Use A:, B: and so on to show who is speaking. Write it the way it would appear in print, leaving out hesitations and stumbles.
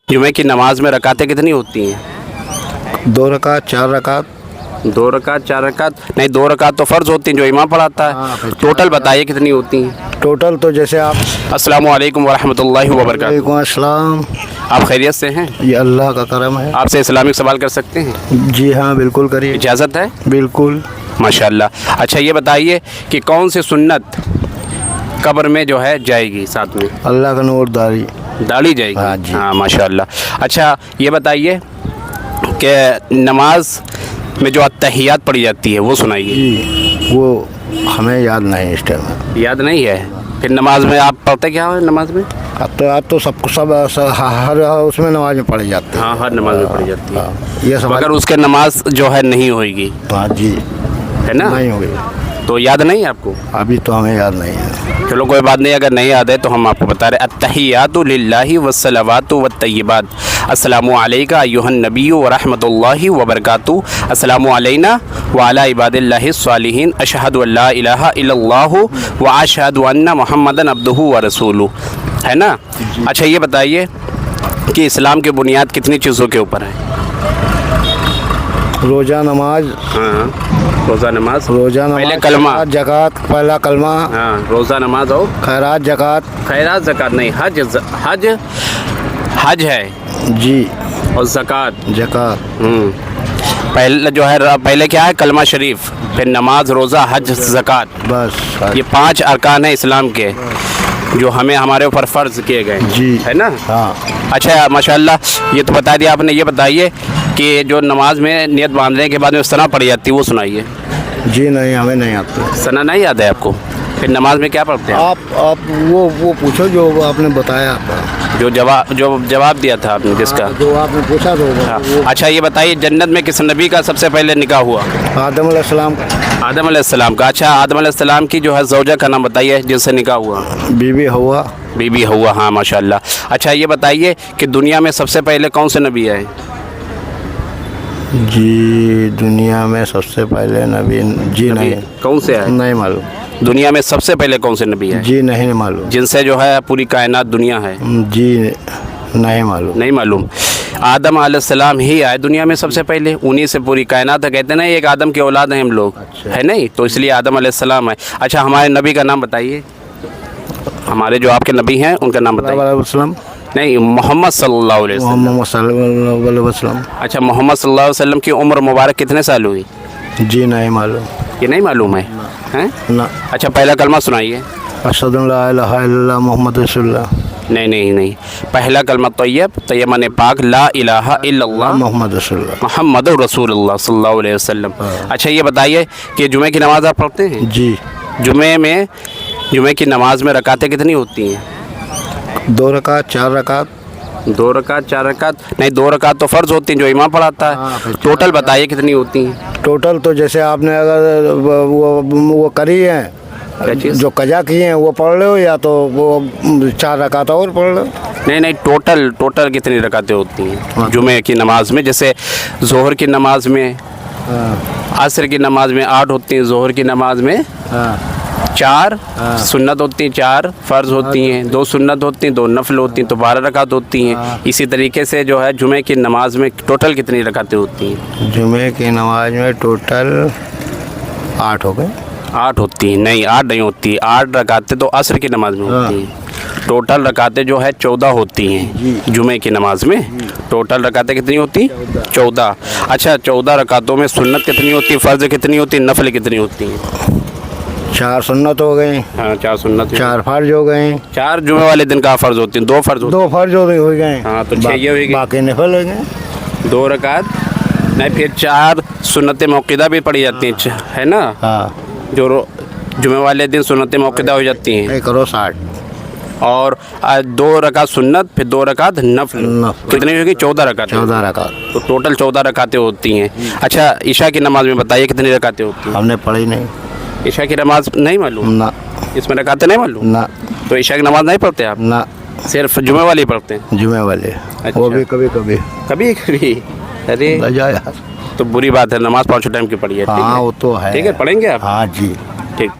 A: जुमे की नमाज में रकातें कितनी होती हैं?
B: 2 रकात 4 रकात।
A: 2 रकात 4 रकात नहीं, 2 रकात तो फ़र्ज़ होती हैं जो इमाम पढ़ाता है। टोटल बताइए कितनी होती हैं?
B: टोटल तो जैसे आप।
A: अस्सलामु अलैकुम वरहमतुल्लाहि वबरकातुहू।
B: वालेकुम अस्सलाम।
A: आप खैरियत से हैं?
B: ये अल्लाह का करम है।
A: आपसे इस्लामिक सवाल कर सकते हैं?
B: जी हाँ बिल्कुल करिए।
A: इजाज़त है?
B: बिल्कुल।
A: माशाअल्लाह। अच्छा ये बताइए कि कौन सी सुन्नत कब्र में जो है जाएगी साथ में?
B: अल्लाह का नूर दाढ़ी।
A: दाढ़ी जाएगी?
B: हाँ जी।
A: हाँ माशाअल्लाह। अच्छा ये बताइए कि नमाज में जो अत्तहियात पढ़ी जाती है वो सुनाइए।
B: जी वो हमें याद नहीं इस टाइम।
A: याद नहीं है? फिर नमाज में आप पढ़ते क्या हो नमाज में?
B: अब तो सब हर उसमें नमाज में पढ़ी जाती है।
A: हाँ हर नमाज में पढ़ी जाती है।
B: हाँ, ये सब
A: अगर उसके नमाज जो है नहीं होएगी
B: हाँ जी
A: है ना,
B: नहीं होगी
A: तो याद नहीं है आपको?
B: अभी तो हमें याद नहीं है।
A: चलो कोई बात नहीं, अगर नहीं याद है तो हम आपको बता रहे। अत्तहियातु लिल्लाहि वस्सलावातु वत्तय्यिबात। अस्सलामु अलैका अय्युहन नबिय्यु व रहमतुल्लाहि व बरकातुहू। अस्सलामु अलैना व अला इबादिल्लाहिस सालिहीन। अशहदु अल्ला इलाहा इल्लल्लाहु व अशहदु अन्ना मुहम्मदन अब्दुहु व रसूलुहु। है ना? अच्छा ये बताइए कि इस्लाम की बुनियाद कितनी चीज़ों के ऊपर है?
B: रोज़ा नमाज।
A: हाँ रोज़ा नमाज।
B: रोज़ा नमाज
A: पहले कलमा।
B: जकात पहला कलमा।
A: हाँ रोज़ा नमाज और
B: खैरात जकात।
A: खैरात ज़कात नहीं, हज है
B: जी
A: और ज़कात।
B: जकात।
A: पहले जो है पहले क्या है? कलमा शरीफ, फिर नमाज, रोज़ा, हज, ज़कात।
B: बस
A: ये 5 अरकान हैं इस्लाम के जो हमें हमारे ऊपर फ़र्ज़ किए गए
B: जी
A: है ना।
B: हाँ
A: अच्छा माशाअल्लाह ये तो बता दिया आपने। ये बताइए कि जो नमाज में नियत बांधने के बाद में सना पड़ी जाती है वो सुनाइए।
B: जी नहीं हमें नहीं आती।
A: सना नहीं याद है आपको? फिर नमाज में क्या पढ़ते हैं?
B: आप वो पूछो जो आपने बताया था।
A: जो जवाब दिया था आपने जिसका।
B: जो आपने पूछा तो वो
A: अच्छा ये बताइए जन्नत में किस नबी का सबसे पहले निकाह हुआ?
B: आदम अलैहिस्सलाम।
A: आदम अलैहिस्सलाम का। अच्छा आदम अलैहिस्सलाम की जो है ज़ौजा का नाम बताइए जिनसे निकाह हुआ।
B: बीबी हवा।
A: बीबी हवा। हाँ माशाअल्लाह। अच्छा ये बताइए कि दुनिया में सबसे पहले कौन से नबी आए?
B: जी दुनिया में सबसे पहले नबी जी नहीं
A: कौन से आए?
B: नहीं मालूम।
A: दुनिया में सबसे पहले कौन से नबी आए
B: जी नहीं मालूम।
A: जिनसे जो है पूरी कायनात दुनिया है?
B: जी नहीं मालूम।
A: नहीं मालूम। आदम अलैहिस्सलाम ही आए दुनिया में सबसे पहले, उन्हीं से पूरी कायनात है। कहते हैं ना एक आदम की औलाद हैं हम लोग।
B: अच्छा।
A: है नहीं, तो इसलिए आदम अलैहिस्सलाम है। अच्छा हमारे नबी का नाम बताइए। हमारे जो आपके नबी हैं उनका नाम बताइए।
B: वसल्लम।
A: नहीं मोहम्मद सल्लल्लाहु अलैहि वसल्लम।
B: मोहम्मद सल्लल्लाहु अलैहि वसल्लम।
A: अच्छा मोहम्मद सल्लल्लाहु अलैहि वसल्लम की उम्र मुबारक कितने साल हुई?
B: जी नहीं मालूम।
A: ये नहीं मालूम है? हैं?
B: ना।
A: अच्छा पहला कलमा सुनाइए।
B: अशहदु अल्ला इलाहा इल्लल्लाह मुहम्मद रसूलुल्लाह।
A: नहीं पहला कलमा तैयब माने पाक, ला इलाहा इल्लल्लाह
B: मोहम्मद रसूलुल्लाह।
A: मोहम्मद रसूलुल्लाह सल्लल्लाहु अलैहि वसल्लम। अच्छा ये बताइए कि जुमे की नमाज़ आप पढ़ते हैं?
B: जी
A: जुमे की नमाज में रकातें कितनी होती हैं?
B: 2 रकात 4 रकात।
A: 2 रकात 4 रकात नहीं, 2 रकात तो फ़र्ज़ होती हैं जो इमाम पढ़ाता है। टोटल बताइए कितनी होती हैं?
B: टोटल तो जैसे आपने अगर वो करी है जो कजा किए हैं वो पढ़ लो, या तो वो 4 रकात और पढ़ लो।
A: नहीं टोटल कितनी रकातें होती हैं जुमे की नमाज में? जैसे ज़ोहर की नमाज में, असर की नमाज में 8 होती हैं, ज़ोहर की नमाज में 4 सुन्नत होती हैं, 4 फ़र्ज़ होती हैं, 2 सुन्नत होती हैं, 2 नफल होती हैं, तो 12 रकात होती हैं। इसी तरीके से जो है जुमे की नमाज में टोटल कितनी रकातें होती हैं?
B: जुमे की नमाज में टोटल 8 हो गए।
A: 8 होती हैं? नहीं 8 नहीं होती। 8 रकातें तो असर की नमाज में होती हैं। टोटल रकातें जो है 14 होती हैं जुमे की नमाज में। टोटल रकातें कितनी होती? 14। अच्छा 14 रकातों में सुन्नत कितनी होती, फ़र्ज़ कितनी होती, नफल कितनी होती हैं?
B: 4 सुन्नत हो गई।
A: हाँ 4 सुन्नत।
B: 4 फर्ज हो गए।
A: 4 जुमे वाले दिन का फ़र्ज़ होती हैं, 2 फ़र्ज़ होती
B: 2 फर्ज हो गए।
A: हाँ तो 6 ये हो गई।
B: बाकी नफल हो गए।
A: 2 रकात नहीं, फिर 4 सुन्नत मौक़िदा भी पड़ी जाती हैं है ना।
B: हाँ
A: जो जुमे वाले दिन सुन्नत मौक़िदा हो जाती हैं।
B: 1 करो 60
A: और 2 रकात सुन्नत, फिर 2 रकात नफल। कितनी होगी? 14 रकात।
B: 14 रकात।
A: तो टोटल 14 रकातें होती हैं। अच्छा ईशा की नमाज में बताइए कितनी रकातें होती हैं?
B: हमने पढ़ी नहीं।
A: ईशा की नमाज नहीं मालूम?
B: ना।
A: इसमें रकातें नहीं मालूम?
B: ना।
A: तो ईशा की नमाज नहीं पढ़ते आप?
B: ना।
A: सिर्फ जुमे वाली पढ़ते हैं?
B: जुमे वाले।
A: अच्छा।
B: वो भी कभी कभी।
A: अरे
B: यार
A: तो बुरी बात है, नमाज 5 टाइम की पढ़िए।
B: हाँ वो तो है।
A: ठीक है पढ़ेंगे आप?
B: हाँ जी।
A: ठीक।